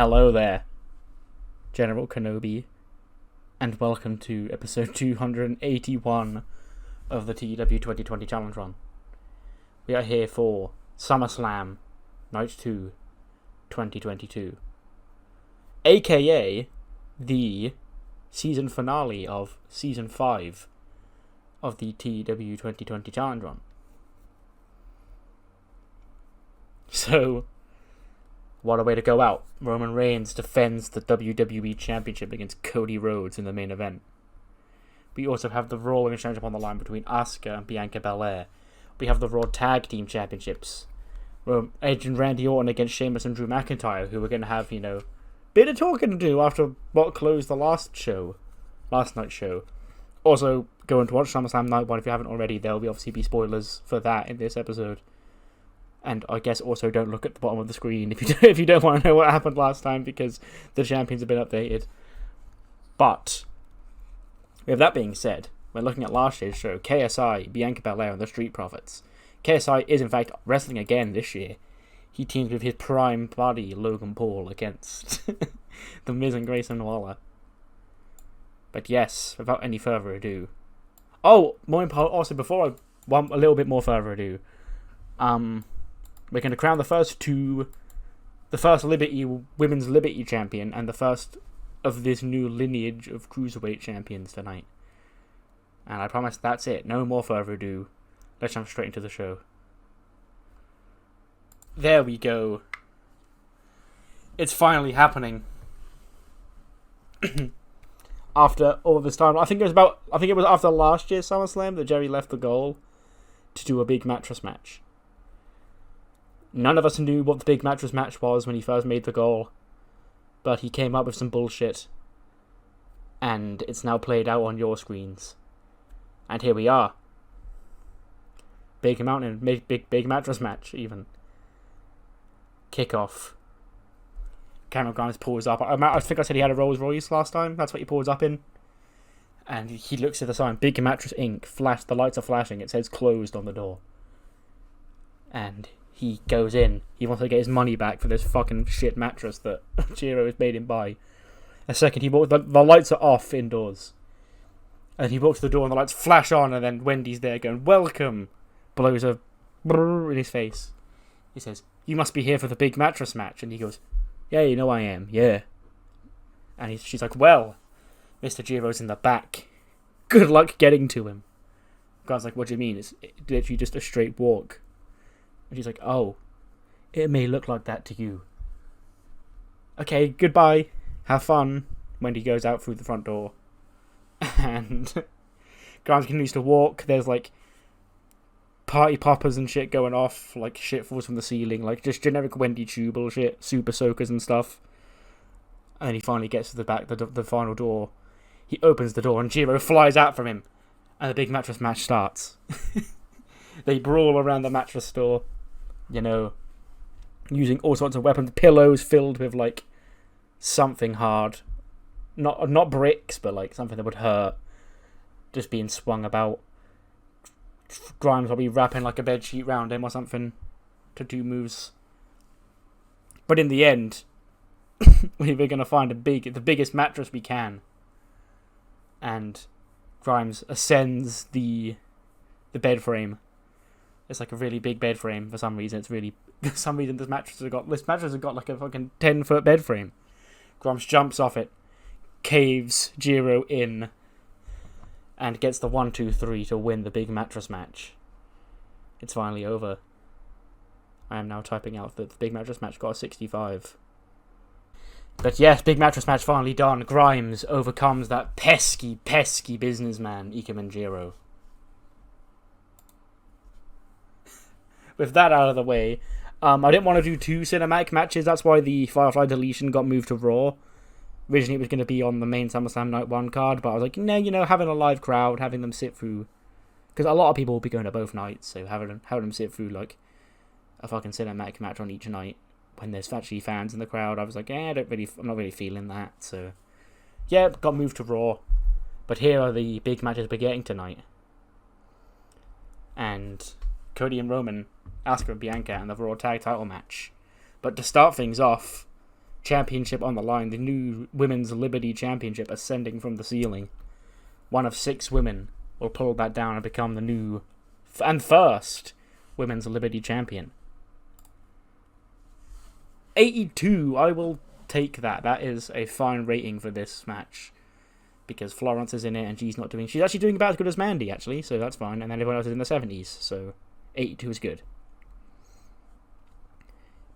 Hello there, General Kenobi, and welcome to episode 281 of the TEW 2020 Challenge Run. We are here for SummerSlam Night 2 2022, aka the season finale of Season 5 of the TEW 2020 Challenge Run. So, what a way to go out. Roman Reigns defends the WWE Championship against Cody Rhodes in the main event. We also have the Raw Women's Championship on the line between Asuka and Bianca Belair. We have the Raw Tag Team Championships. Edge and Randy Orton against Sheamus and Drew McIntyre, who are going to have, bit of talking to do after what closed the last night's show. Also, go and watch SummerSlam Night 1 if you haven't already. There will obviously be spoilers for that in this episode. And I guess also don't look at the bottom of the screen if you don't want to know what happened last time, because the champions have been updated. But with that being said, when looking at last year's show, KSI, Bianca Belair, and the Street Profits, KSI is in fact wrestling again this year. He teams with his prime buddy Logan Paul against The Miz and Grayson Waller. But yes, without any further ado. Oh, more important, also before I want a little bit more further ado, we're going to crown the first Women's Liberty Champion, and the first of this new lineage of Cruiserweight Champions tonight. And I promise that's it. No more further ado. Let's jump straight into the show. There we go. It's finally happening. After all this time, I think it was after last year's SummerSlam that Jerry left the goal to do a big mattress match. None of us knew what the big mattress match was when he first made the goal, but he came up with some bullshit, and it's now played out on your screens. And here we are. Big mattress match, even. Kickoff. Cameron Grimes pulls up. I think I said he had a Rolls Royce last time. That's what he pulls up in. And he looks at the sign, Big Mattress Inc. Flash. The lights are flashing. It says closed on the door. And he goes in. He wants to get his money back for this fucking shit mattress that Jiro has made him buy. A second, the lights are off indoors. And he walks to the door and the lights flash on, and then Wendy's there going, welcome. Blows a brrr in his face. He says, you must be here for the big mattress match. And he goes, yeah, you know I am, yeah. And she's like, well, Mr. Jiro's in the back. Good luck getting to him. The guy's like, what do you mean? It's literally just a straight walk. And she's like, oh, it may look like that to you. Okay, goodbye. Have fun. Wendy goes out through the front door. And Grimes continues to walk. There's like party poppers and shit going off. Like shit falls from the ceiling. Like just generic Wendy Chu bullshit. Super soakers and stuff. And he finally gets to the back, the final door. He opens the door and Jiro flies out from him. And the big mattress match starts. They brawl around the mattress store. Using all sorts of weapons, pillows filled with like something hard, not bricks, but like something that would hurt, just being swung about. Grimes will be wrapping like a bed sheet round him or something to do moves. But in the end, we're gonna find the biggest mattress we can, and Grimes ascends the bed frame. It's like a really big bed frame for some reason. This mattress has got like a fucking 10-foot bed frame. Grimes jumps off it, caves Jiro in, and gets the 1, 2, 3 to win the big mattress match. It's finally over. I am now typing out that the big mattress match got a 65. But yes, big mattress match finally done. Grimes overcomes that pesky businessman, Ikemen Jiro. With that out of the way, I didn't want to do 2 cinematic matches. That's why the Firefly deletion got moved to Raw. Originally, it was going to be on the main SummerSlam Night 1 card, but I was like, no, having a live crowd, having them sit through, because a lot of people will be going to both nights, so having them sit through like a fucking cinematic match on each night when there's actually fans in the crowd, I was like, I'm not really feeling that. So yeah, got moved to Raw. But here are the big matches we're getting tonight. And Cody and Roman, Asuka and Bianca, and the Raw Tag Title match. But to start things off, championship on the line. The new Women's Liberty Championship ascending from the ceiling. One of 6 women will pull that down and become the new and first Women's Liberty Champion. 82, I will take that. That is a fine rating for this match. Because Florence is in it and she's actually doing about as good as Mandy, actually, so that's fine. And then everyone else is in the 70s, so 82 is good.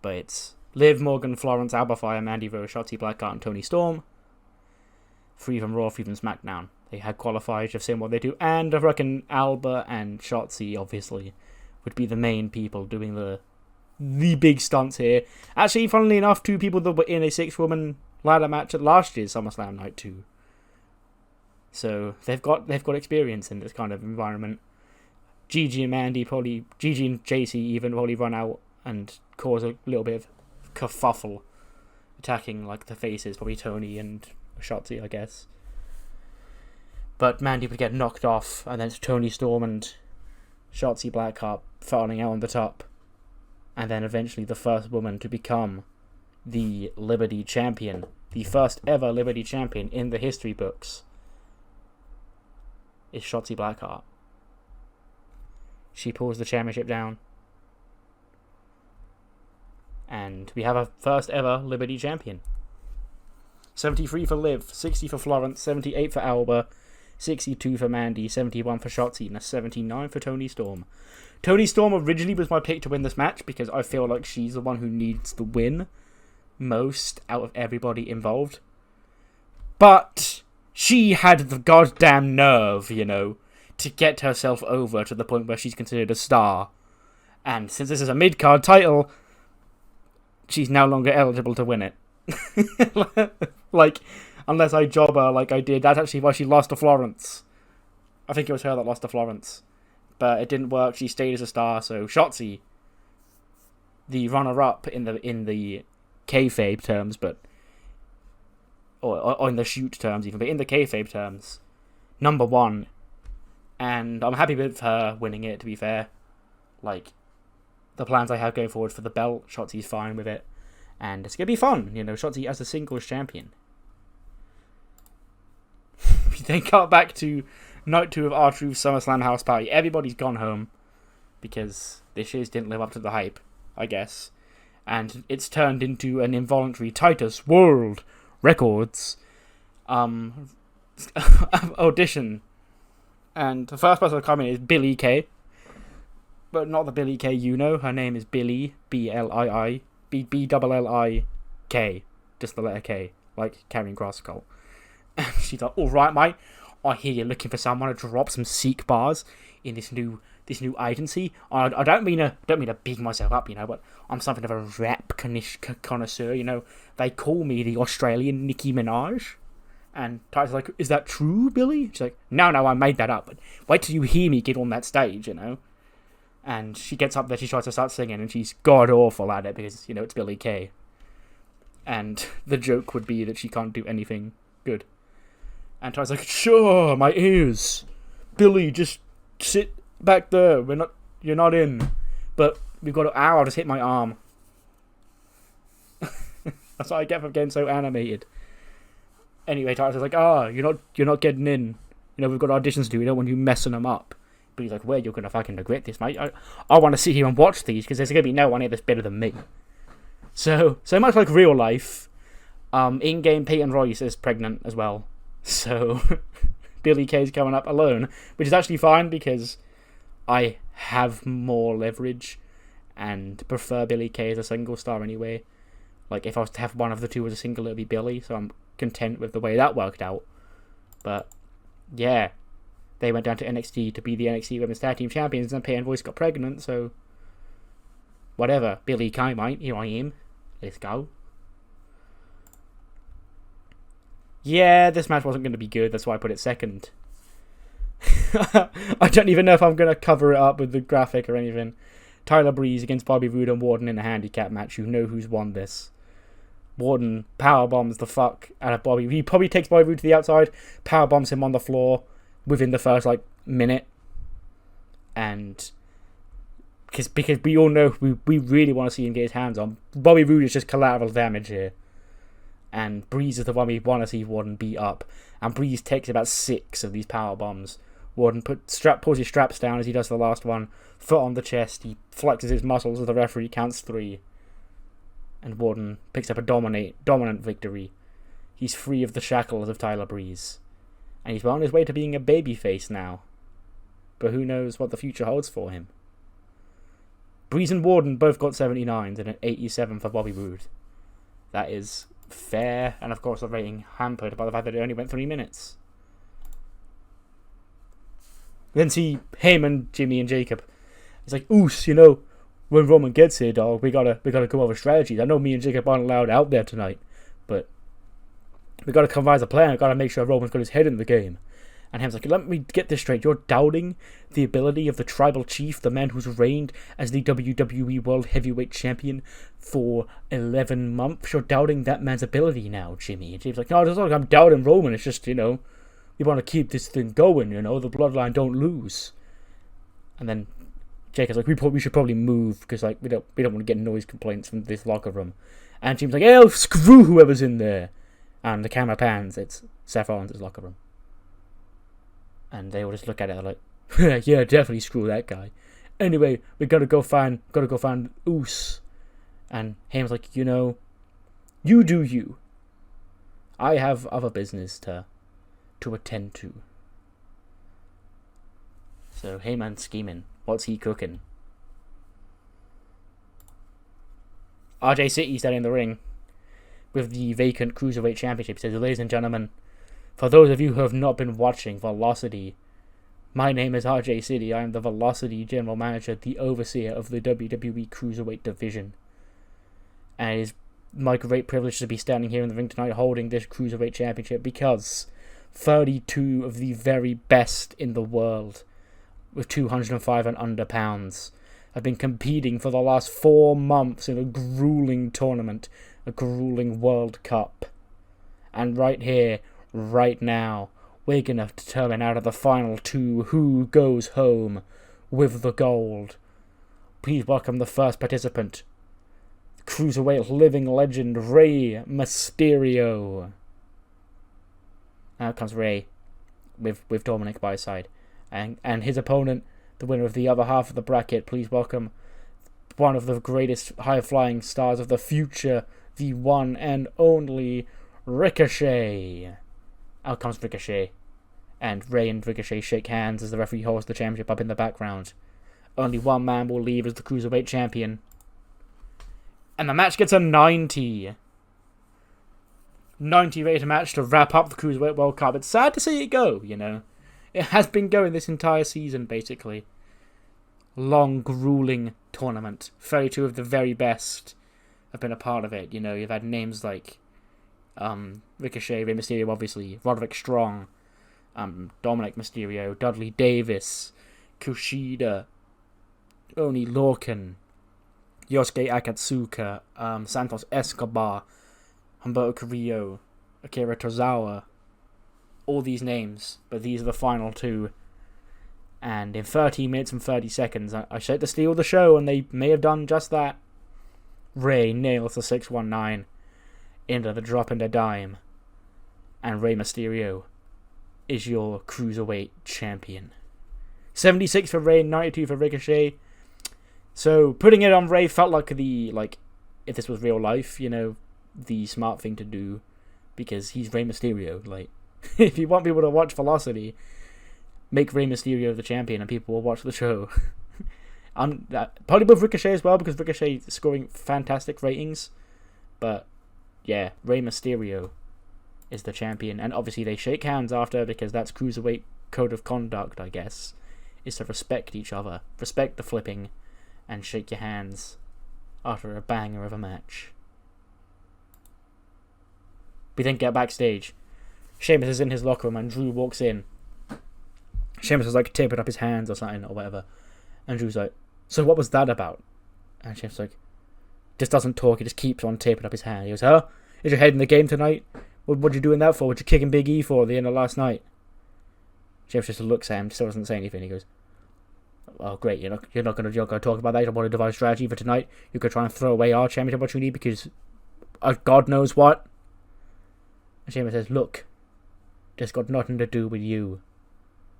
But it's Liv, Morgan, Florence, Alba Fire, Mandy Rose, Shotzi Blackheart, and Toni Storm. 3 from Raw, 3 from SmackDown. They had qualifiers, just saying what they do. And I reckon Alba and Shotzi, obviously, would be the main people doing the big stunts here. Actually, funnily enough, 2 people that were in a 6-woman ladder match at last year's SummerSlam night too. So they've got experience in this kind of environment. Gigi and JC even probably run out and cause a little bit of kerfuffle, attacking like the faces, probably Toni and Shotzi, I guess. But Mandy would get knocked off, and then it's Toni Storm and Shotzi Blackheart falling out on the top, and then eventually the first woman to become the Liberty Champion, the first ever Liberty Champion in the history books, is Shotzi Blackheart. She pulls the championship down. And we have a first ever Liberty Champion. 73 for Liv, 60 for Florence, 78 for Alba, 62 for Mandy, 71 for Shotzi, and a 79 for Toni Storm. Toni Storm originally was my pick to win this match because I feel like she's the one who needs the win most out of everybody involved. But she had the goddamn nerve, to get herself over to the point where she's considered a star. And since this is a mid-card title, she's no longer eligible to win it. Unless I job her like I did. That's actually why she lost to Florence. I think it was her that lost to Florence. But it didn't work. She stayed as a star. So Shotzi, the runner-up in the kayfabe terms, or in the shoot terms even, but in the kayfabe terms, number 1. And I'm happy with her winning it, to be fair. The plans I have going forward for the belt, Shotzi's fine with it. And it's going to be fun, Shotzi as a singles champion. We then cut back to night 2 of R-Truth's SummerSlam house party. Everybody's gone home because this year's didn't live up to the hype, I guess. And it's turned into an involuntary Titus World Records audition. And the first person to come in is Billie Kay. But not the Billie Kay you know. Her name is Billie, B-L-I-I, B-L-L-I-K. Just the letter K, like Karrion Kross. And she's like, alright mate, I hear you're looking for someone to drop some Sikh bars in this new agency. I don't mean to big myself up, but I'm something of a rap connoisseur, They call me the Australian Nicki Minaj. And Titus is like, is that true, Billie? She's like, no, I made that up. But wait till you hear me get on that stage, And she gets up there, she tries to start singing, and she's god-awful at it because, it's Billie Kay. And the joke would be that she can't do anything good. And Titus is like, sure, my ears. Billie, just sit back there. You're not in. But we've got I'll just hit my arm. That's what I get from getting so animated. Anyway, Titus is like, you're not getting in. We've got auditions to do. We don't want you messing them up. But he's like, well, you're going to fucking regret this, mate. I want to sit here and watch these because there's going to be no one here that's better than me. So much like real life, in-game Peyton Royce is pregnant as well. So Billie Kay's coming up alone, which is actually fine because I have more leverage and prefer Billie Kay as a single star anyway. If I was to have one of the two as a single, it would be Billie, so I'm content with the way that worked out. But yeah, they went down to NXT to be the NXT Women's Tag Team Champions, and Peyton Royce got pregnant, so whatever. Billie Kay, mate, here I am. Let's go. Yeah, this match wasn't going to be good, that's why I put it second. I don't even know if I'm going to cover it up with the graphic or anything. Tyler Breeze against Bobby Roode and Wardon in a handicap match. You know who's won this. Wardon powerbombs the fuck out of Bobby. He probably takes Bobby Roode to the outside, powerbombs him on the floor within the first minute. And because we all know we really want to see him get his hands on. Bobby Roode is just collateral damage here. And Breeze is the one we want to see Wardon beat up. And Breeze takes about 6 of these power bombs. Wardon pulls his straps down as he does the last one. Foot on the chest. He flexes his muscles as the referee counts 3. And Wardon picks up a dominant victory. He's free of the shackles of Tyler Breeze. And he's well on his way to being a babyface now. But who knows what the future holds for him. Breeze and Wardon both got 79s and an 87 for Bobby Roode. That is fair, and of course the rating hampered by the fact that it only went 3 minutes. Then see Heyman, Jimmy, and Jacob. It's like, oos, when Roman gets here, dog, we gotta come up with strategies. I know me and Jacob aren't allowed out there tonight, but we gotta devise a plan. We gotta make sure Roman's got his head in the game. And Ham's like, let me get this straight. You're doubting the ability of the tribal chief, the man who's reigned as the WWE World Heavyweight Champion for 11 months. You're doubting that man's ability now, Jimmy. And Jim's like, no, it's not like I'm doubting Roman. It's just, we want to keep this thing going, the bloodline don't lose. And then Jacob's like, we should probably move because we don't want to get noise complaints from this locker room. And Jim's like, hey, screw whoever's in there. And the camera pans. It's Seth Rollins' locker room. And they all just look at it like, yeah, definitely screw that guy. Anyway, we gotta go find Oos. And Heyman's like, you do you. I have other business to attend to. So Heyman's scheming. What's he cooking? RJ City's down in the ring with the vacant Cruiserweight Championship. He says, ladies and gentlemen, for those of you who have not been watching Velocity, my name is RJ City. I am the Velocity General Manager, the overseer of the WWE Cruiserweight Division. And it is my great privilege to be standing here in the ring tonight holding this Cruiserweight Championship because 32 of the very best in the world with 205 and under pounds have been competing for the last 4 months in a grueling tournament, a grueling World Cup. And right here, right now, we're going to determine out of the final 2 who goes home with the gold. Please welcome the first participant, Cruiserweight living legend Rey Mysterio. Out comes Rey with Dominic by his side. And his opponent, the winner of the other half of the bracket, please welcome one of the greatest high-flying stars of the future, the one and only Ricochet. Out comes Ricochet. And Rey and Ricochet shake hands as the referee holds the championship up in the background. Only one man will leave as the Cruiserweight Champion. And the match gets a 90. 90-rated match to wrap up the Cruiserweight World Cup. It's sad to see it go, It has been going this entire season, basically. Long, grueling tournament. 32 of the very best have been a part of it. You've had names like Ricochet, Rey Mysterio, obviously, Roderick Strong, Dominic Mysterio, Dudley Davis, Kushida, Oni Lorcan, Yosuke Akatsuka, Santos Escobar, Humberto Carrillo, Akira Tozawa. All these names, but these are the final 2. And in 13 minutes and 30 seconds, I said to steal the show, and they may have done just that. Rey nails the 619 into the drop and a dime. And Rey Mysterio is your Cruiserweight Champion. 76 for Rey, 92 for Ricochet. So putting it on Rey felt like if this was real life, the smart thing to do, because he's Rey Mysterio. If you want people to watch Velocity, make Rey Mysterio the champion and people will watch the show. I'm probably with Ricochet as well, because Ricochet is scoring fantastic ratings. But yeah, Rey Mysterio is the champion. And obviously they shake hands after, because that's Cruiserweight code of conduct, I guess, is to respect each other, respect the flipping, and shake your hands after a banger of a match. We then get backstage. Sheamus is in his locker room and Drew walks in. Sheamus is taping up his hands or something or whatever. And Drew's like, so what was that about? And Sheamus is like, just doesn't talk, he just keeps on taping up his hand. He goes, huh? Is your head in the game tonight? What'd you doing that for? What'd you kicking Big E for at the end of last night? Sheamus just looks at him, still doesn't say anything. He goes, oh great, you're not gonna talk about that. You don't want to devise strategy for tonight. You could try and throw away our championship opportunity because God knows what. And Sheamus says, look, this got nothing to do with you,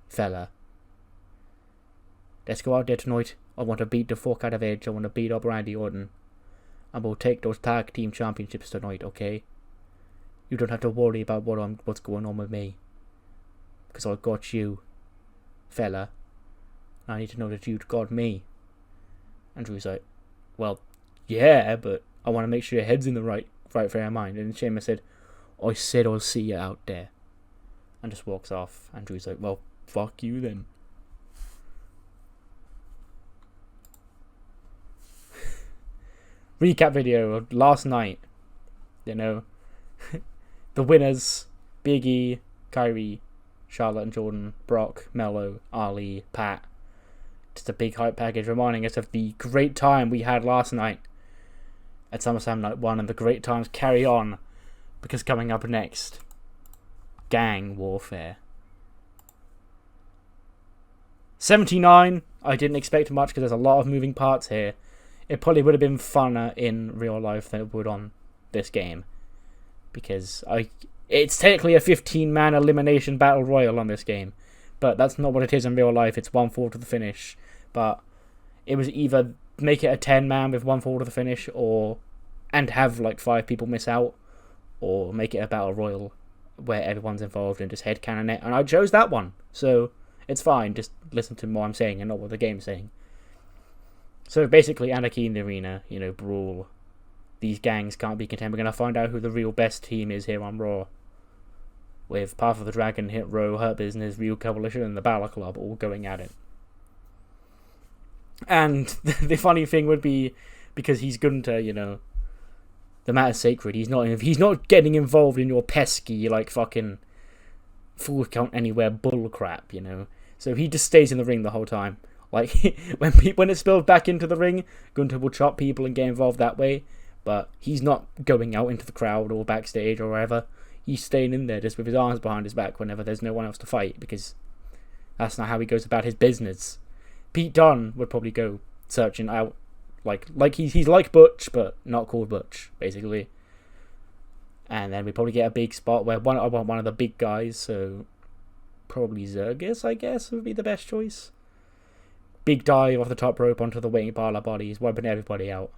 fella. Let's go out there tonight. I want to beat the fuck out of Edge. I want to beat up Randy Orton. And we'll take those tag team championships tonight, okay? You don't have to worry about what's going on with me. Because I got you, fella. I need to know that you got me. And Drew's like, well, yeah, but I want to make sure your head's in the right frame of mind. And Sheamus said, I said I'll see you out there. And just walks off. And Drew's like, well, fuck you then. Recap video of last night. You know, the winners, Big E, Kyrie, Charlotte and Jordan, Brock, Mello, Ali, Pat. Just a big hype package reminding us of the great time we had last night at SummerSlam Night 1, and the great times carry on, because coming up next, Gang Warfare. 79, I didn't expect much because there's a lot of moving parts here. It probably would have been funner in real life than it would on this game, because it's technically a 15-man elimination battle royal on this game, but that's not what it is in real life. It's 1 fall to the finish, but it was either make it a 10-man with 1 fall to the finish, and have like 5 people miss out, or make it a battle royal where everyone's involved and just headcanon it, and I chose that one, so it's fine. Just listen to what I'm saying and not what the game's saying. So basically, anarchy in the arena, brawl. These gangs can't be contained. We're going to find out who the real best team is here on Raw. With Path of the Dragon, Hit Row, Hurt Business, Real Coalition, and the Balor Club all going at it. And the funny thing would be, because he's Gunther, the matter's sacred. He's not getting involved in your pesky, fucking full count anywhere bullcrap, So he just stays in the ring the whole time. When it spills back into the ring, Gunther will chop people and get involved that way, but he's not going out into the crowd or backstage or wherever. He's staying in there just with his arms behind his back whenever there's no one else to fight, because that's not how he goes about his business. Pete Dunne would probably go searching out, he's like Butch, but not called Butch, basically. And then we probably get a big spot where I want one of the big guys, so probably Zergus, I guess, would be the best choice. Big dive off the top rope onto the waiting pile of bodies, wiping everybody out.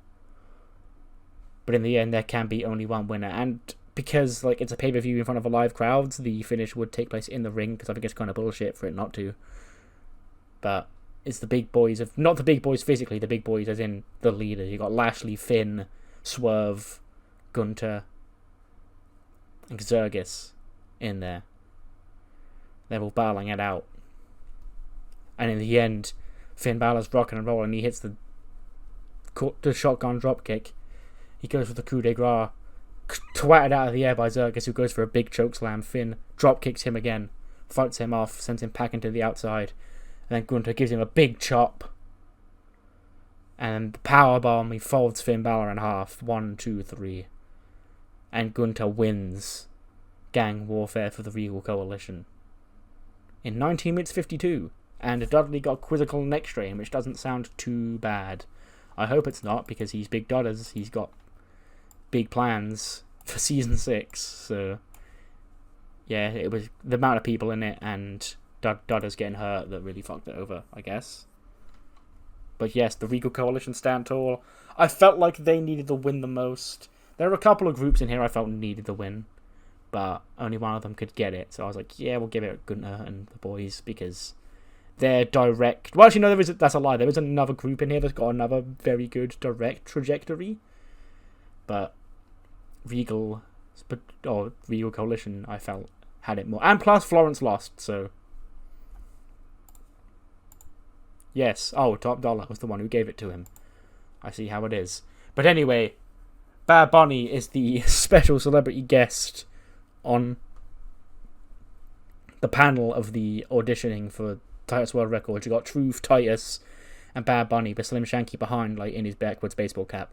But in the end, there can be only one winner. And because it's a pay-per-view in front of a live crowd, the finish would take place in the ring, because I think it's kind of bullshit for it not to. But it's the big boys not the big boys physically, the big boys as in the leaders. You got Lashley, Finn, Swerve, Gunther, and Zergus in there. They're all battling it out. And in the end, Finn Balor's rocking and rolling. He hits the shotgun dropkick. He goes for the coup de grace. Twatted out of the air by Zergus, who goes for a big chokeslam. Finn dropkicks him again. Fights him off. Sends him packing to the outside. And then Gunther gives him a big chop. And the powerbomb, he folds Finn Balor in half. 1, 2, 3. And Gunther wins Gang Warfare for the Regal Coalition. In 19 minutes 52. And Dudley got quizzical neck strain, which doesn't sound too bad. I hope it's not, because he's Big Dudders. He's got big plans for Season 6. So, yeah, it was the amount of people in it and Dudders getting hurt that really fucked it over, I guess. But yes, the Regal Coalition stand tall. I felt like they needed the win the most. There were a couple of groups in here I felt needed the win, but only one of them could get it. So I was like, yeah, we'll give it Gunther and the boys, because they're direct. Well, actually, no, that's a lie. There is another group in here that's got another very good direct trajectory. But Regal Coalition, I felt, had it more. And plus, Florence lost, so. Yes. Oh, Top Dollar was the one who gave it to him. I see how it is. But anyway, Bad Bunny is the special celebrity guest on the panel of the auditioning for Titus World Records. You got Truth, Titus, and Bad Bunny, but Slim Shanky behind, in his backwards baseball cap.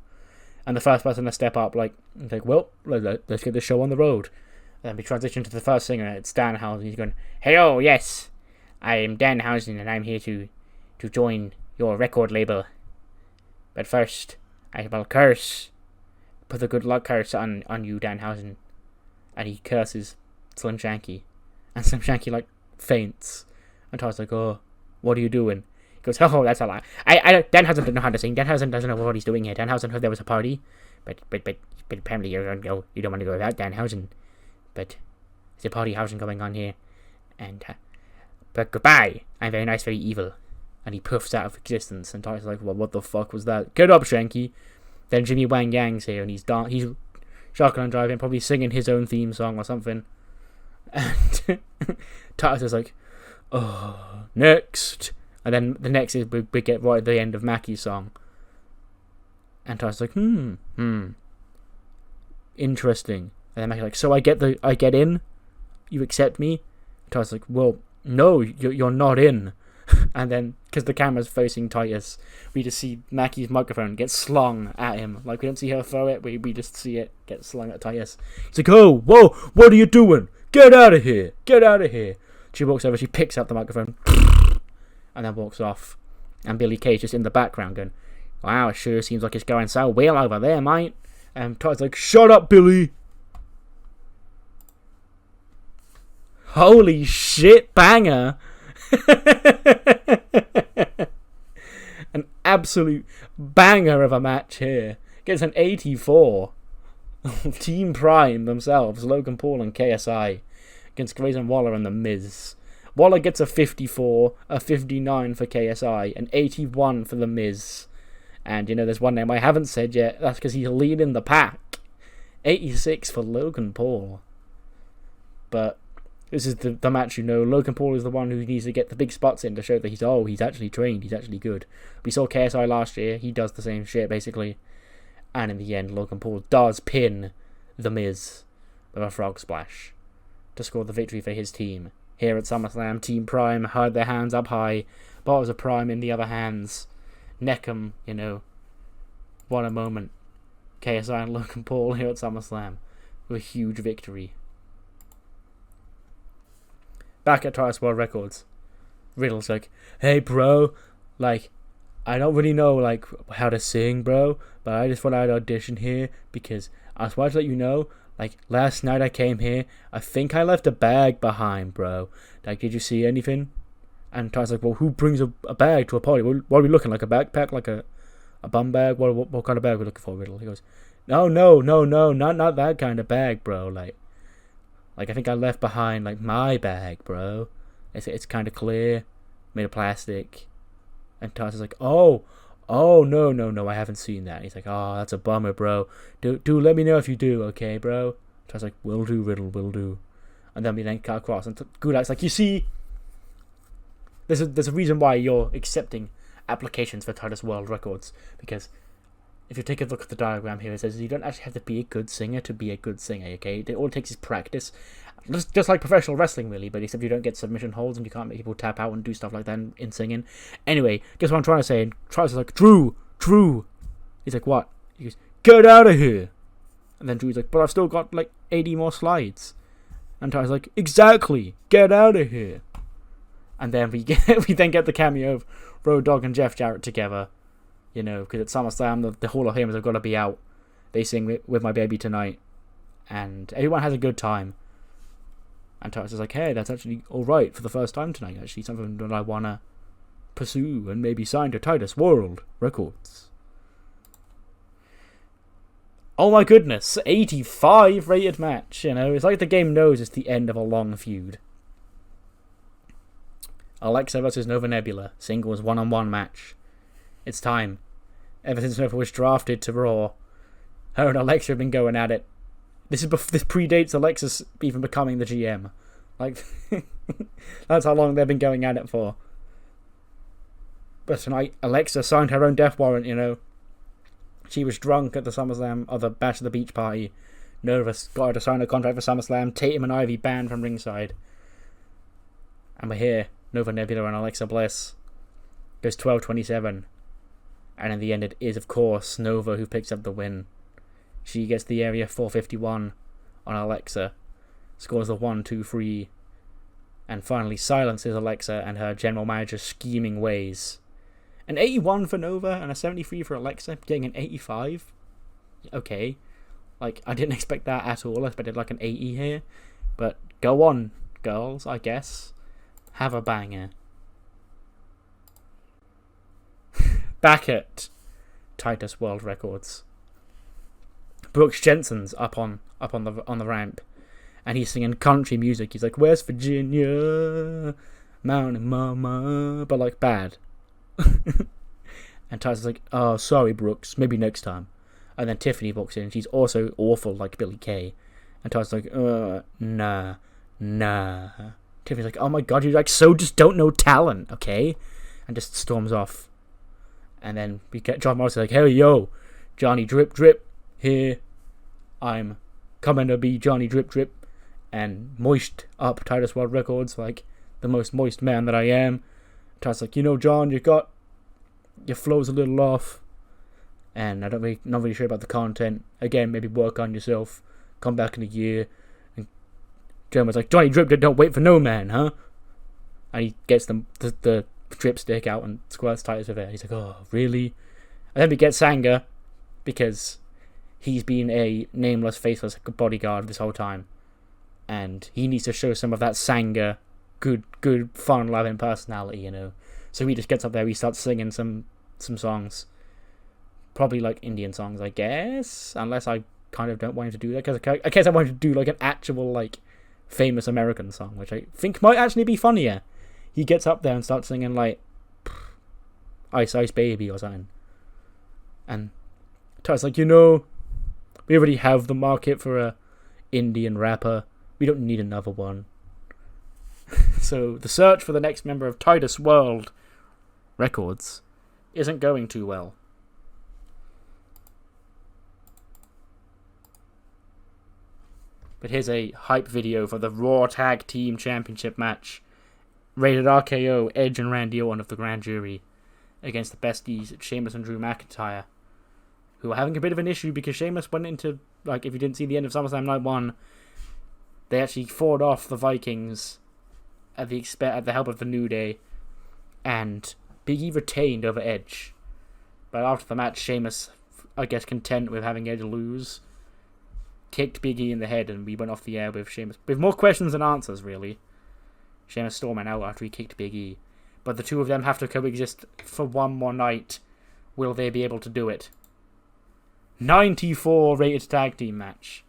And the first person to step up, well, let's get this show on the road. And then we transition to the first singer. It's Danhausen. He's going, "Hello, yes, I am Danhausen, and I'm here to join your record label. But first, I will put the good luck curse on you, Danhausen. and he curses Slim Shanky, and Slim Shanky like faints, and Tyler's like, "Oh, what are you doing?" He goes, "Oh, that's a lie. Danhausen doesn't know how to sing. Danhausen doesn't know what he's doing here. Danhausen heard there was a party, but apparently you don't want to go without Danhausen. But there's a party housing going on here, and but goodbye. I'm very nice, very evil." And he puffs out of existence, and Tyler's like, "Well, what the fuck was that? Get up, Shanky." Then Jimmy Wang Yang's here, and he's shotgun driving, probably singing his own theme song or something. And Titus is like, "Oh, next." And then the next is we get right at the end of Mackie's song. And Titus is like, interesting. And then Mackie's like, "So I get in? You accept me?" Titus is like, "Well, no, you're not in." And then, because the camera's facing Titus, we just see Mackie's microphone get slung at him. Like, we don't see her throw it, we just see it get slung at Titus. He's like, "Oh, whoa, what are you doing? Get out of here! Get out of here!" She walks over, she picks up the microphone, and then walks off. And Billy Kay's just in the background going, "Wow, it sure seems like it's going so well over there, mate." And Titus is like, "Shut up, Billy!" Holy shit, banger! An absolute banger of a match here. Gets an 84. Team Prime themselves, Logan Paul and KSI, against Grayson Waller and The Miz. Waller gets a 54, a 59 for KSI, an 81 for The Miz. And there's one name I haven't said yet. That's because he's leading the pack. 86 for Logan Paul. But this is the match, Logan Paul is the one who needs to get the big spots in to show that he's actually trained, he's actually good. We saw KSI last year, he does the same shit, basically. And in the end, Logan Paul does pin The Miz with a frog splash to score the victory for his team. Here at SummerSlam, Team Prime had their hands up high, bottles of Prime in the other hands. Neck 'em, What a moment. KSI and Logan Paul here at SummerSlam with a huge victory. Back at Titus World Records, Riddle's like, "Hey, bro, I don't really know, how to sing, bro, but I just thought I'd audition here because I just wanted to let you know, last night I came here, I think I left a bag behind, bro. Did you see anything?" And Titus like, "Well, who brings a bag to a party? What are we looking, like a backpack, like a bum bag? What kind of bag are we looking for, Riddle?" He goes, No, not that kind of bag, bro, I think I left behind, my bag, bro. It's kind of clear, made of plastic." And Titus is like, oh, no, I haven't seen that. He's like, "Oh, that's a bummer, bro. Do let me know if you do, okay, bro?" Titus like, "Will do, Riddle, will do." And then we then cut across, and Gulak's like, "You see, there's a reason why you're accepting applications for Titus World Records, because if you take a look at the diagram here, it says you don't actually have to be a good singer to be a good singer, okay? All it takes is practice. Just like professional wrestling, really, but except you don't get submission holds and you can't make people tap out and do stuff like that in singing. Anyway, guess what I'm trying to say? And Titus is like, Drew! He's like, "What?" He goes, "Get out of here!" And then Drew's like, "But I've still got, 80 more slides." And Titus is like, "Exactly! Get out of here!" And then we then get the cameo of Road Dogg and Jeff Jarrett together. Because at SummerSlam, the Hall of Famers have got to be out. They sing With My Baby Tonight. And everyone has a good time. And Titus is like, "Hey, that's actually alright for the first time tonight. Actually, something that I want to pursue and maybe sign to Titus World Records." Oh my goodness, 85 rated match. It's like the game knows it's the end of a long feud. Alexa versus Nova Nebula, singles one-on-one match. It's time. Ever since Nova was drafted to Raw, her and Alexa have been going at it. This predates Alexa even becoming the GM. That's how long they've been going at it for. But tonight, Alexa signed her own death warrant, She was drunk at the SummerSlam, or the Bash of the Beach party. Nova got her to sign a contract for SummerSlam. Tatum and Ivy banned from ringside. And we're here. Nova Nebula and Alexa Bliss. Goes 12-27. And in the end, it is, of course, Nova who picks up the win. She gets the area 451 on Alexa, scores the 1-2-3, and finally silences Alexa and her general manager's scheming ways. An 81 for Nova and a 73 for Alexa, getting an 85? Okay. Like, I didn't expect that at all. I expected like an 80 here. But go on, girls, I guess. Have a banger. Back at Titus World Records, Brooks Jensen's up on the ramp, and he's singing country music. He's like, West Virginia, Mountain Mama, but like bad. And Titus is like, oh, sorry, Brooks, maybe next time. And then Tiffany walks in, and she's also awful like Billie Kay. And Titus is like, nah. Tiffany's like, oh my god, you like so just don't know talent, okay? And just storms off. And then we get John Morrison like, hey yo, Johnny Drip Drip here. I'm coming to be Johnny Drip Drip and moist up Titus World Records like the most moist man that I am. Titus like, John, your flow's a little off, and not really sure about the content. Again, maybe work on yourself. Come back in a year. And John was like, Johnny Drip Drip don't wait for no man, huh? And he gets the dripstick out and squirts Titus with it. He's like, oh, really? And then we get Sanga, because he's been a nameless, faceless bodyguard this whole time, and he needs to show some of that Sanga good, fun-loving personality, So he just gets up there, he starts singing some songs, probably like Indian songs, I guess, unless I kind of don't want him to do that, because I guess I want him to do like an actual like famous American song, which I think might actually be funnier. He gets up there and starts singing like Ice Ice Baby or something. And Ty's like, we already have the market for a Indian rapper. We don't need another one. So the search for the next member of Titus World Records isn't going too well. But here's a hype video for the Raw Tag Team Championship match. Rated RKO, Edge and Randy Orton of the Grand Jury against the besties Sheamus and Drew McIntyre, who are having a bit of an issue because Sheamus went into, like, if you didn't see the end of SummerSlam Night 1, they actually fought off the Vikings at the help of the New Day, and Big E retained over Edge. But after the match, Sheamus, I guess content with having Edge lose, kicked Big E in the head, and we went off the air with Sheamus with more questions than answers, really. Sheamus storming out after he kicked Big E. But the two of them have to coexist for one more night. Will they be able to do it? 94 rated tag team match.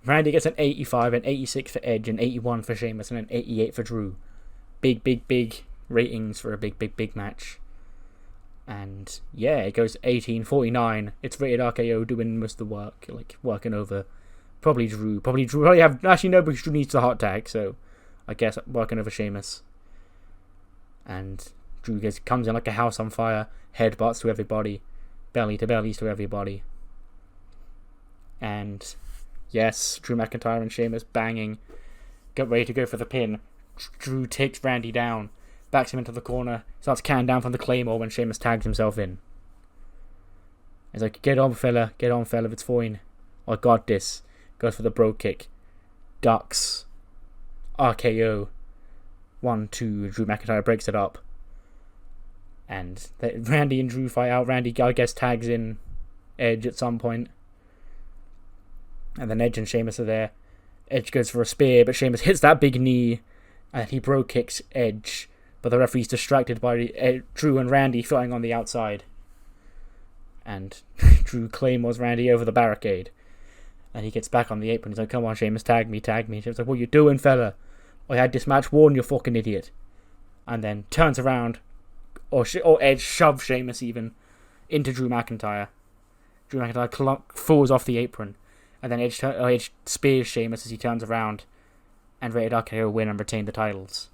Randy gets an 85, an 86 for Edge, an 81 for Sheamus, and an 88 for Drew. Big ratings for a big match. And yeah, it goes 18-49. It's rated RKO doing most of the work, like working over probably Drew. Actually no, because Drew needs the hot tag, so I guess working over Sheamus. And Drew comes in like a house on fire, headbutts to everybody, belly to bellies to everybody. And yes, Drew McIntyre and Sheamus banging, get ready to go for the pin. Drew takes Randy down, backs him into the corner, starts counting down from the Claymore when Sheamus tags himself in. He's like, get on fella, it's fine. I got this. Goes for the bro kick. Ducks. RKO. 1-2. Drew McIntyre breaks it up. And Randy and Drew fight out. Randy, I guess, tags in Edge at some point. And then Edge and Sheamus are there. Edge goes for a spear, but Sheamus hits that big knee. And he bro kicks Edge. But the referee's distracted by Drew and Randy fighting on the outside. And Drew claymores Randy over the barricade. And he gets back on the apron. He's like, come on, Sheamus, tag me. Sheamus like, what you doing, fella? I had this match won, you fucking idiot. And then turns around, or Edge shoves Sheamus even into Drew McIntyre. Drew McIntyre falls off the apron. And then Edge spears Sheamus as he turns around. And rated RKO win and retain the titles.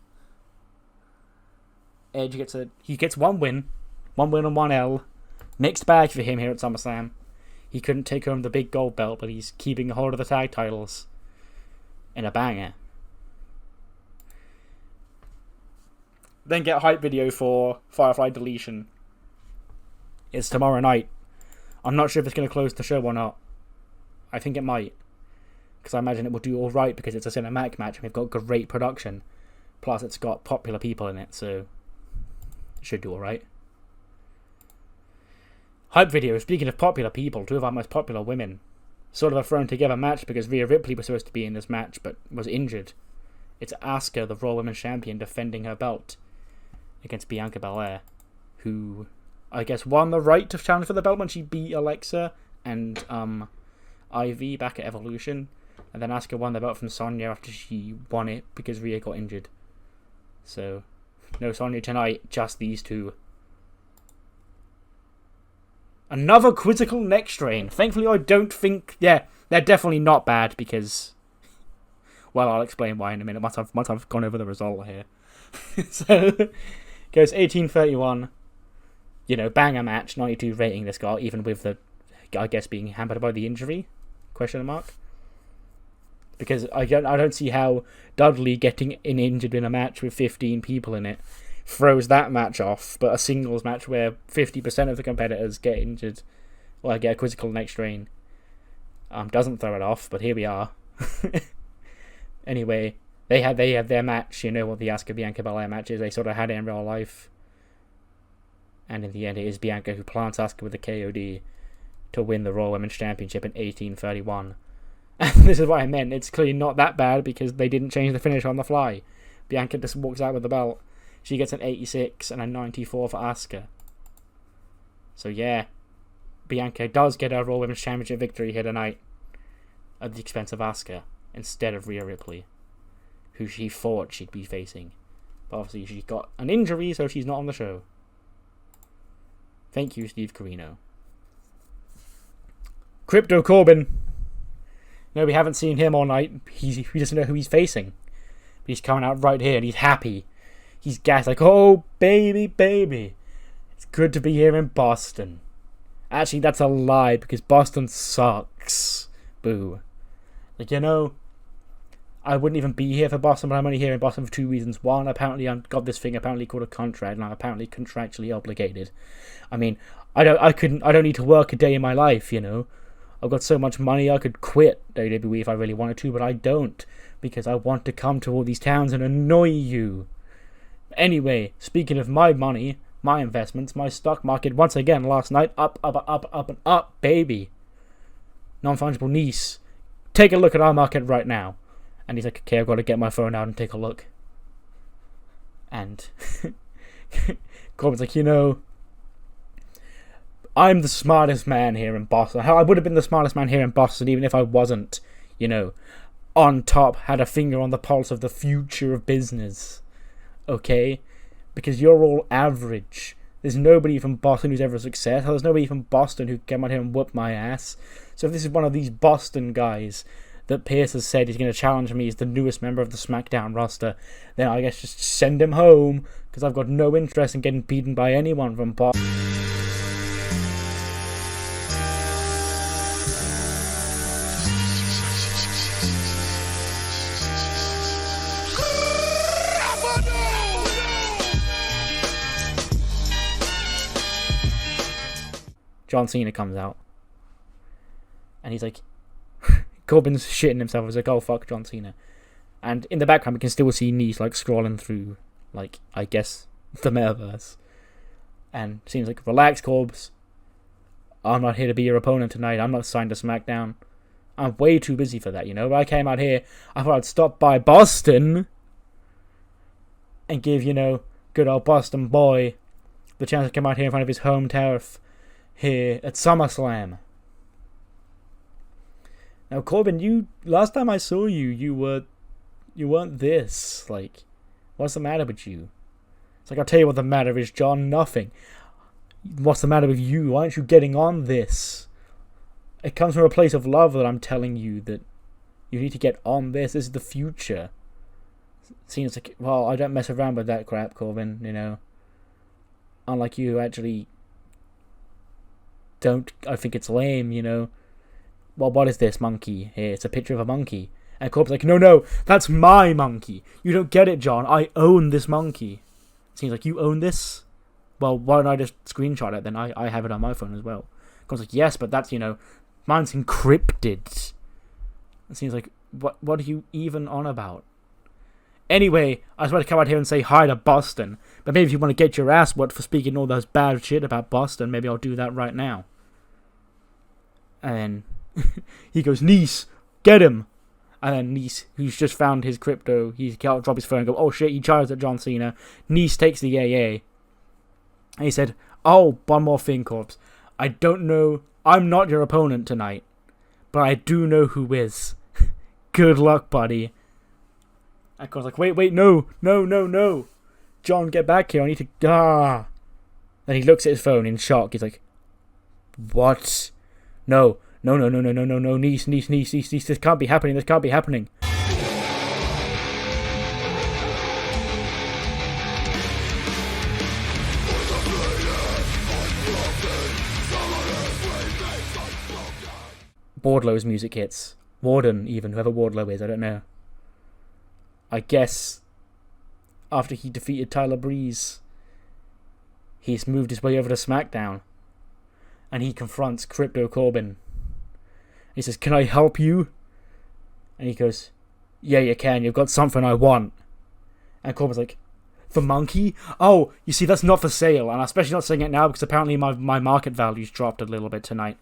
Edge gets one win. One win and one L. Mixed bag for him here at SummerSlam. He couldn't take home the big gold belt, but he's keeping a hold of the tag titles in a banger. Then get a hype video for Firefly Deletion. It's tomorrow night. I'm not sure if it's going to close the show or not. I think it might. Because I imagine it will do alright because it's a cinematic match and we've got great production. Plus it's got popular people in it, so it should do alright. Hype video. Speaking of popular people, two of our most popular women. Sort of a thrown together match because Rhea Ripley was supposed to be in this match but was injured. It's Asuka, the Raw Women's Champion, defending her belt against Bianca Belair, who I guess won the right to challenge for the belt when she beat Alexa and Ivy back at Evolution. And then Asuka won the belt from Sonya after she won it because Rhea got injured. So, no Sonya tonight, just these two. Another quizzical neck strain. Thankfully, I don't think... Yeah, they're definitely not bad because... Well, I'll explain why in a minute once I've gone over the result here. So, goes 18:31. You know, banger match, 92 rating this got, even with the... I guess being hampered by the injury? Question mark? Because I don't see how Dudley getting injured in a match with 15 people in it throws that match off, but a singles match where 50% of the competitors get injured, well, get a quizzical neck strain, doesn't throw it off, but here we are. Anyway, they had their match, you know what the Asuka Bianca Belair match is, they sort of had it in real life, and in the end it is Bianca who plants Asuka with a KOD to win the Raw Women's Championship in 18:31. And this is what I meant, it's clearly not that bad because they didn't change the finish on the fly. Bianca just walks out with the belt. She gets an 86 and a 94 for Asuka. So yeah, Bianca does get her Raw Women's Championship victory here tonight at the expense of Asuka instead of Rhea Ripley, who she thought she'd be facing. But obviously she got an injury, so she's not on the show. Thank you, Steve Corino. Crypto Corbin. No, we haven't seen him all night. He doesn't know who he's facing. But he's coming out right here and he's happy. He's gassed like, oh, baby. It's good to be here in Boston. Actually, that's a lie because Boston sucks. Boo. Like, you know, I wouldn't even be here for Boston, but I'm only here in Boston for two reasons. One, apparently I've got this thing apparently called a contract, and I'm apparently contractually obligated. I mean, I don't need to work a day in my life, you know. I've got so much money I could quit WWE if I really wanted to, but I don't, because I want to come to all these towns and annoy you. Anyway, speaking of my money, my investments, my stock market, once again last night, up and up, baby. Non-fungible niece. Take a look at our market right now. And he's like, okay, I've got to get my phone out and take a look. And Corbin's like, you know, I'm the smartest man here in Boston. Hell, I would have been the smartest man here in Boston even if I wasn't, you know, on top, had a finger on the pulse of the future of business. Okay? Because you're all average. There's nobody from Boston who's ever a success. There's nobody from Boston who came out here and whooped my ass. So if this is one of these Boston guys that Pierce has said he's going to challenge me as the newest member of the SmackDown roster, then I guess just send him home, because I've got no interest in getting beaten by anyone from Boston. John Cena comes out. And he's like... Corbin's shitting himself. He's like, oh, fuck John Cena. And in the background, we can still see Nice, like, scrolling through, like, I guess, the metaverse. And Cena's like, relax, Corbs. I'm not here to be your opponent tonight. I'm not signed to SmackDown. I'm way too busy for that, you know? But I came out here, I thought I'd stop by Boston and give, you know, good old Boston boy the chance to come out here in front of his home turf here at SummerSlam. Now, Corbin, last time I saw you, you weren't this. Like, what's the matter with you? It's like, I'll tell you what the matter is, John. Nothing. What's the matter with you? Why aren't you getting on this? It comes from a place of love that I'm telling you that you need to get on this. This is the future. Seems like, well, I don't mess around with that crap, Corbin, you know. Unlike you, actually don't. I think it's lame, you know. Well, what is this monkey here? It's a picture of a monkey. And Corbin's like, no, that's my monkey. You don't get it, John. I own this monkey. Seems like, you own this? Well, why don't I just screenshot it? Then I have it on my phone as well. Corbin's like, yes, but that's, you know, mine's encrypted. It seems like, what are you even on about? Anyway, I was about to come out here and say hi to Boston. But maybe if you want to get your ass whooped for speaking all those bad shit about Boston, maybe I'll do that right now. And then he goes, Nice, get him. And then Nice, who's just found his crypto, he can't drop his phone and go, oh shit, he charged at John Cena. Nice takes the AA. And he said, oh, one more thing, Corpse. I don't know, I'm not your opponent tonight. But I do know who is. Good luck, buddy. And Corbin's like, wait, no. John, get back here, I need to... Then he looks at his phone in shock. He's like, what? No, Nice, this can't be happening. Wardlow's music hits. Wardon, even, whoever Wardlow is, I don't know. I guess after he defeated Tyler Breeze, he's moved his way over to SmackDown. And he confronts Crypto Corbin. He says, can I help you? And he goes, yeah, you can. You've got something I want. And Corbin's like, the monkey? Oh, you see, that's not for sale. And I'm especially not saying it now because apparently my market value's dropped a little bit tonight.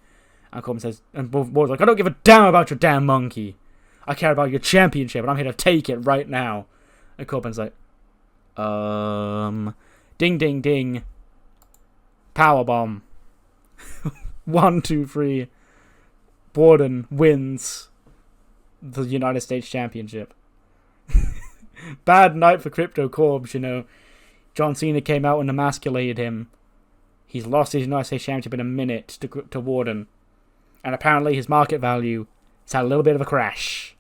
And Corbin says, and Ward's like, I don't give a damn about your damn monkey. I care about your championship, and I'm here to take it right now. And Corbin's like, ding, ding, ding. Powerbomb. 1, 2, 3. Wardon wins the United States Championship. Bad night for Crypto Corbs, you know. John Cena came out and emasculated him. He's lost his United States Championship in a minute to Wardon. And apparently his market value has had a little bit of a crash.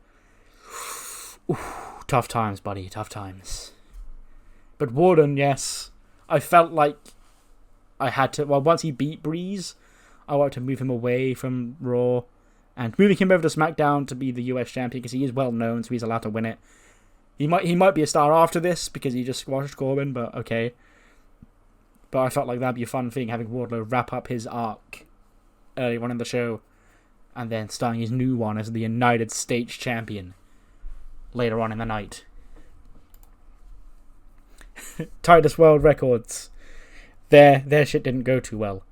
Ooh, tough times, buddy. Tough times. But Wardon, yes. I felt like I had to... Well, once he beat Breeze, I wanted to move him away from Raw. And moving him over to SmackDown to be the US champion because he is well known, so he's allowed to win it. He might be a star after this because he just squashed Corbin, but okay. But I felt like that'd be a fun thing, having Wardlow wrap up his arc earlier on in the show. And then starting his new one as the United States champion later on in the night. Titus World Records. Their shit didn't go too well.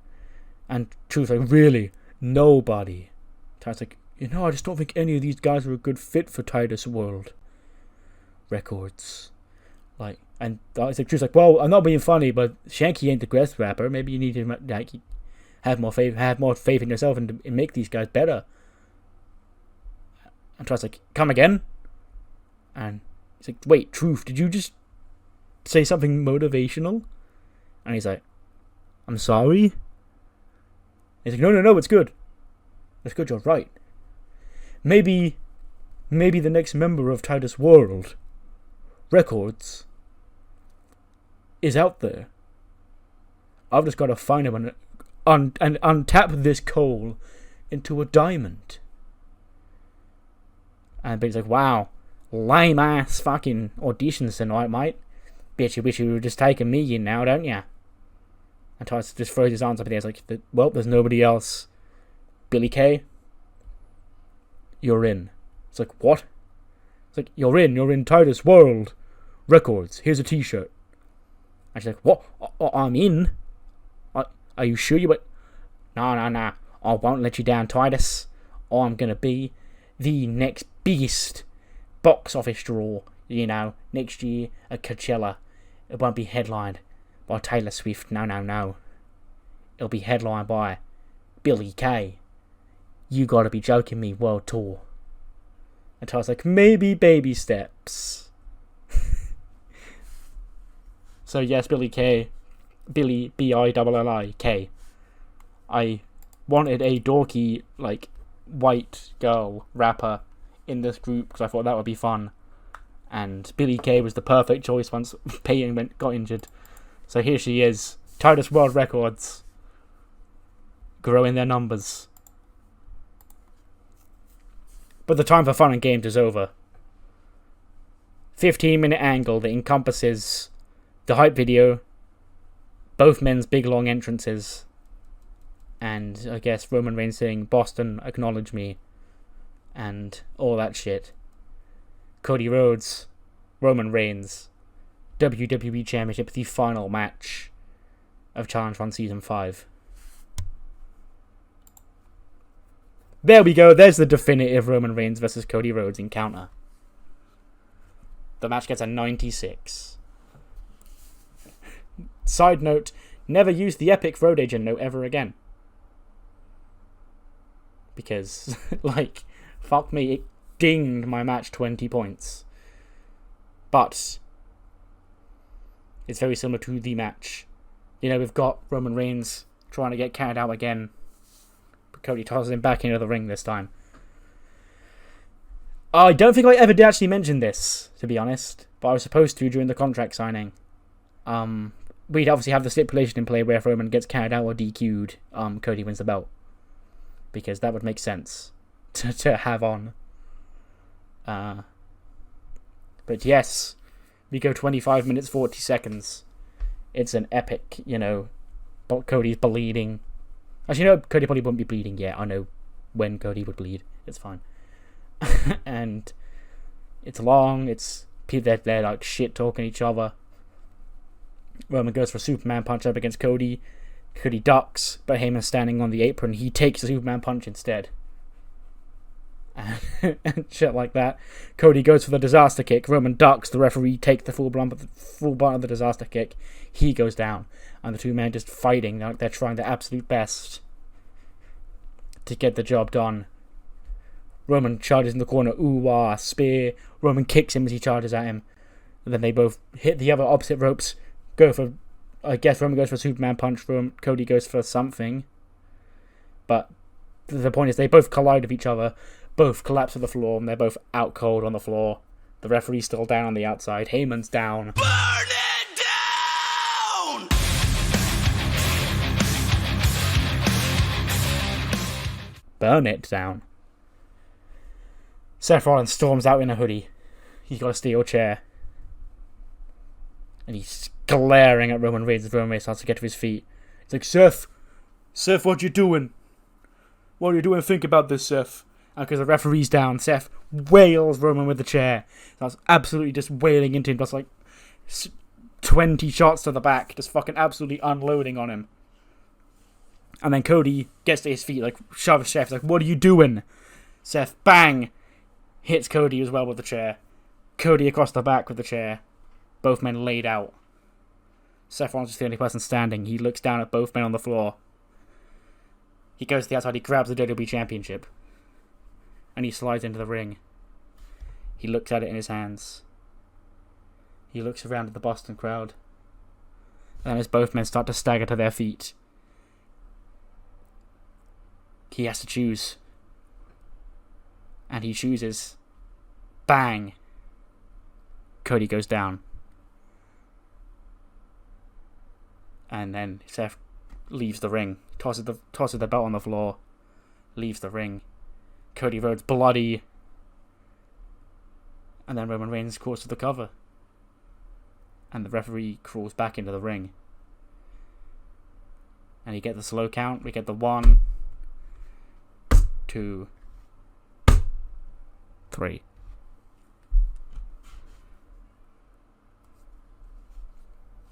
And Truth's like, really? Nobody. Titus like, I just don't think any of these guys are a good fit for Titus World Records. Like, and Truth's like, well, I'm not being funny, but Shanky ain't the best rapper. Maybe you need to have more faith in yourself and make these guys better. And Titus like, come again? And he's like, wait, Truth, did you just say something motivational? And he's like, I'm sorry? He's like, no, it's good. It's good, you're right. Maybe the next member of Titus World Records is out there. I've just got to find him and untap this coal into a diamond. And Big's like, wow, lame ass fucking auditions tonight, mate. Bet you wish you were just taking me in now, don't ya? And Titus just throws his arms up in the air. It's like, well, there's nobody else. Billy Kay, you're in. It's like, what? It's like, you're in Titus World Records. Here's a t-shirt. And she's like, what? I'm in? Are you sure you... No. I won't let you down, Titus. I'm going to be the next biggest box office draw, next year at Coachella. It won't be headlined by Taylor Swift. No. It'll be headlined by Billy Kay. You gotta be joking me, world tour. And Tyler's like, maybe baby steps. So yes, Billy Kay. Billy, B-I-L-L-I-K. I wanted a dorky, white girl rapper in this group because I thought that would be fun. And Billy Kay was the perfect choice once Peyton got injured. So here she is. Titus World Records. Growing their numbers. But the time for fun and games is over. 15-minute angle that encompasses the hype video, both men's big long entrances, and I guess Roman Reigns saying, Boston, acknowledge me, and all that shit. Cody Rhodes Roman Reigns, WWE Championship, the final match of Challenge Run Season 5. There we go, there's the definitive Roman Reigns versus Cody Rhodes encounter. The match gets a 96. Side note, never use the epic road agent note ever again. Because, like, fuck me, it dinged my match 20 points. But it's very similar to the match. You know, we've got Roman Reigns trying to get carried out again. But Cody tosses him back into the ring this time. I don't think I ever did actually mention this, to be honest. But I was supposed to during the contract signing. We'd obviously have the stipulation in play where if Roman gets carried out or DQ'd, Cody wins the belt. Because that would make sense to have on. But yes, we go 25 minutes 40 seconds. It's an epic, you know, Cody's bleeding. Actually, no, Cody probably wouldn't be bleeding yet. I know when Cody would bleed. It's fine. And it's long. It's people they're like shit talking each other. Roman goes for a Superman punch up against Cody. Cody ducks, but Heyman's standing on the apron. He takes the Superman punch instead. And shit like that. Cody goes for the disaster kick. Roman ducks. The referee takes the full brunt of the disaster kick. He goes down. And the two men just fighting. They're trying their absolute best to get the job done. Roman charges in the corner. Ooh-wah, spear. Roman kicks him as he charges at him. And then they both hit the other opposite ropes. Go for, I guess Roman goes for a Superman punch. Cody goes for something. But the point is they both collide with each other. Both collapse to the floor, and they're both out cold on the floor. The referee's still down on the outside. Heyman's down. Burn it down! Burn it down. Seth Rollins storms out in a hoodie. He's got a steel chair. And he's glaring at Roman Reigns as Roman Reigns starts to get to his feet. He's like, Seth, what you doing? What are you doing? Think about this, Seth. And because the referee's down, Seth wails Roman with the chair. That's absolutely just wailing into him. Just like 20 shots to the back. Just fucking absolutely unloading on him. And then Cody gets to his feet, like, shoves Seth. Like, what are you doing? Seth, bang! Hits Cody as well with the chair. Cody across the back with the chair. Both men laid out. Seth Rollins is the only person standing. He looks down at both men on the floor. He goes to the outside. He grabs the WWE Championship. And he slides into the ring. He looks at it in his hands. He looks around at the Boston crowd. And as both men start to stagger to their feet, he has to choose. And he chooses. Bang! Cody goes down. And then Seth leaves the ring. Tosses the belt on the floor. Leaves the ring. Cody Rhodes bloody. And then Roman Reigns calls for the cover. And the referee crawls back into the ring. And you get the slow count. We get the 1, 2, 3.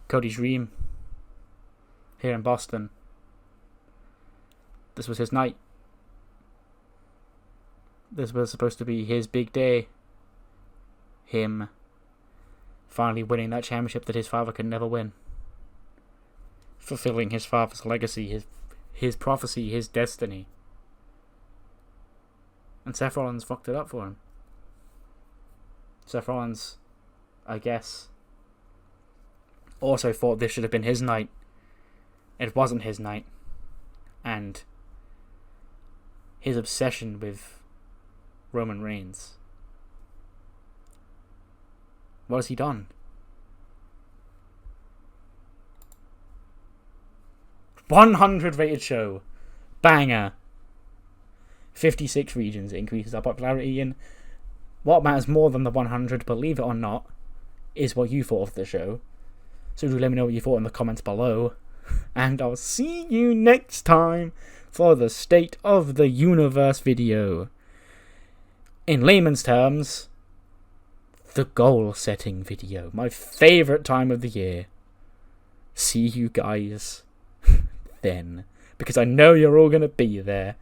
Cody's dream. Here in Boston. This was his night. This was supposed to be his big day. Him finally winning that championship that his father could never win. Fulfilling his father's legacy, his prophecy, his destiny. And Seth Rollins fucked it up for him. Seth Rollins, I guess, also thought this should have been his night. It wasn't his night. And his obsession with Roman Reigns. What has he done? 100 rated show. Banger. 56 regions. It increases our popularity in. What matters more than the 100, believe it or not, is what you thought of the show. So do let me know what you thought in the comments below. And I'll see you next time for the State of the Universe video. In layman's terms, the goal-setting video. My favourite time of the year. See you guys then. Because I know you're all going to be there.